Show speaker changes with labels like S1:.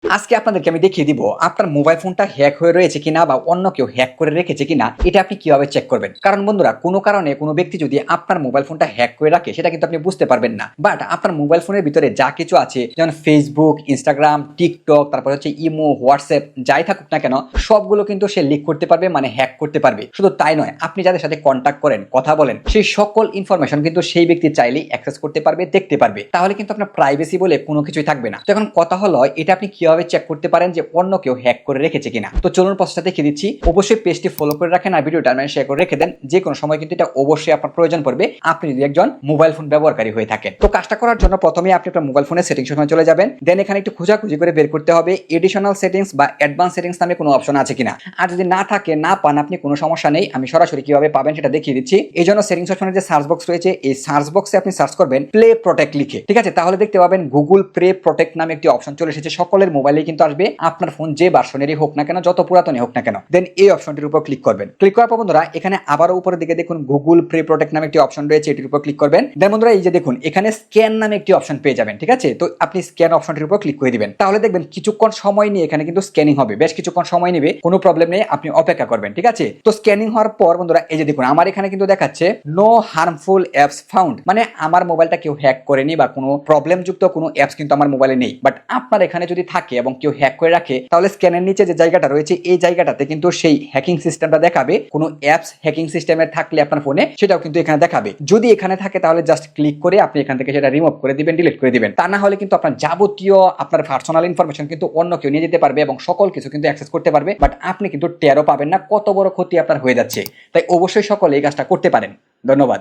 S1: আজকে আপনাদেরকে আমি দেখিয়ে দিব আপনার মোবাইল ফোনটা হ্যাক হয়ে রয়েছে কিনা বা অন্য কেউ হ্যাক করে রেখেছে কিনা এটা আপনি কিভাবে চেক করবেন। কারণ বন্ধুরা, কোনো কারণে কোনো ব্যক্তি যদি আপনার মোবাইল ফোনটা হ্যাক করে রাখে সেটা কিন্তু আপনি বুঝতে পারবেন না। বাট আপনার মোবাইল ফোনের ভিতরে যা কিছু আছে, যেমন ফেসবুক, ইনস্টাগ্রাম, টিকটক, তারপর হচ্ছে ইমো, হোয়াটসঅ্যাপ, যাই থাকুক না কেন সবগুলো কিন্তু সে লিক করতে পারবে, মানে হ্যাক করতে পারবে। শুধু তাই নয়, আপনি যাদের সাথে কন্ট্যাক্ট করেন, কথা বলেন, সেই সকল ইনফরমেশন কিন্তু সেই ব্যক্তি চাইলেই অ্যাক্সেস করতে পারবে, দেখতে পারবে। তাহলে কিন্তু আপনার প্রাইভেসি বলে কোনো কিছুই থাকবে না। তো এখন কথা হলো, এটা আপনি কিভাবে চেক করতে পারেন যে অন্য কেউ হ্যাক করে রেখেছে কিনা। তো চলুন প্রসেসটা দেখিয়ে দিচ্ছি। অবশ্যই পেজটি ফলো করে রাখেন আর ভিডিওটা শেয়ার করে রেখে দেন। যে কোনো সময় কিন্তু এটা অবশ্যই আপনার প্রয়োজন পড়বে, আপনি যদি একজন মোবাইল ফোন ব্যবহারকারী হয়ে থাকেন। তো কাজটা করার জন্য প্রথমে আপনি আপনার মোবাইল ফোনের সেটিংস সময় চলে যাবেন। দেন এখানে একটু খোঁজাখুঁজি করে বের করতে হবে এডিশনাল সেটিংস বা অ্যাডভান্স সেটিংস নামে কোনো অপশন আছে কিনা। আর যদি না থাকে, না পান, আপনি কোনো সমস্যা নেই, আমি সরাসরি কিভাবে পাবেন সেটা দেখিয়ে দিচ্ছি। এই জন্য সেটিংস অপশনের যে সার্চ বক্স রয়েছে, এই সার্চ বক্সে আপনি সার্চ করবেন প্লে প্রোটেক্ট লিখে, ঠিক আছে? তাহলে দেখতে পাবেন গুগল প্লে প্রোটেক্ট নামে একটি অপশন চলে এসেছে। সকলের মোবাইলে কিন্তু আসবে, আপনার ফোন যে ভার্সনেরই হোক না কেন, যত পুরাতনই হোক না কেন। দেন এই অপশনটির উপর ক্লিক করবেন। ক্লিক করার পর বন্ধুরা, এখানে আবারও উপরের দিকে দেখুন গুগল প্লে প্রোটেক্ট নামে একটি অপশন রয়েছে, এটির উপর ক্লিক করবেন। দেন বন্ধুরা, এই যে দেখুন এখানে স্ক্যান নামে একটি অপশন পেয়ে যাবেন, ঠিক আছে? তো আপনি স্ক্যান অপশনটির উপর ক্লিক করে দিবেন। তাহলে দেখবেন কিছুক্ষণ সময় নিয়ে এখানে কিন্তু স্ক্যানিং হবে, বেশ কিছুক্ষণ সময় নেবে, কোনো প্রবলেম নেই, আপনি অপেক্ষা করবেন, ঠিক আছে? তো স্ক্যানিং হওয়ার পর বন্ধুরা, এই যে দেখুন আমার এখানে কিন্তু দেখাচ্ছে নো হার্মফুল অ্যাপস ফাউন্ড, মানে আমার মোবাইলটা কেউ হ্যাক করেনি বা কোনো প্রবলেম যুক্ত কোনো অ্যাপস কিন্তু আমার মোবাইলে নেই। বাট আপনার এখানে যদি থাকে এবং কেউ হ্যাক করে রাখে, তাহলে স্ক্যানের নিচে যে জায়গাটা রয়েছে এই জায়গাটাতে কিন্তু সেই হ্যাকিং সিস্টেমটা দেখাবে। কোনো অ্যাপস হ্যাকিং সিস্টেমে থাকলে আপনার ফোনে সেটাও কিন্তু এখানে দেখাবে। যদি এখানে থাকে তাহলে জাস্ট ক্লিক করে আপনি এখান থেকে সেটা রিমুভ করে দিবেন, ডিলিট করে দিবেন। তা না হলে কিন্তু আপনার যাবতীয় আপনার পার্সোনাল ইনফরমেশন কিন্তু অন্য কেউ নিয়ে যেতে পারবে এবং সকল কিছু কিন্তু অ্যাক্সেস করতে পারবে। বাট আপনি কিন্তু টেরও পাবেন না কত বড় ক্ষতি আপনার হয়ে যাচ্ছে। তাই অবশ্যই সকলে এই কাজটা করতে পারেন। ধন্যবাদ।